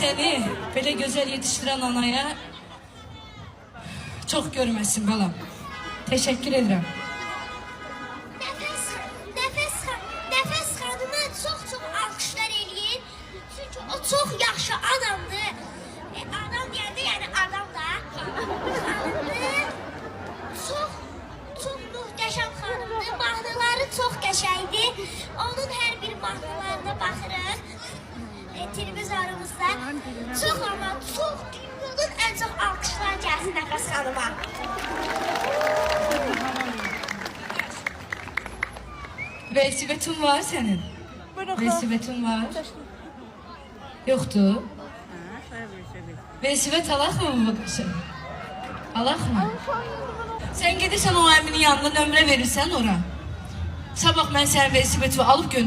seni böyle güzel yetiştiren anaya çok görmesin balam. Teşekkür ederim. Nəfəs xanıma çox alqışlar eləyin. Çünki o çox yaxşı adamdır. Adam deyəndə, yəni adam da. Xanımdır. Çox möhtəşəm xanımdır. Mahnıları çox qəşəngdir. Onun hər bir mahnılarına baxırıq. Televizorumuzda. Çox ama çox dünyanın ən çox alqışlar gəlsin Nəfəs xanıma. Vesibetin var senin. Vesibetin var. Yoktu. Vesibet alak mı bu bakışın? Alak mı? Sen gidersen o eminin yanına nömre verirsen ora. Sabah ben sen vesibeti alıp gönder.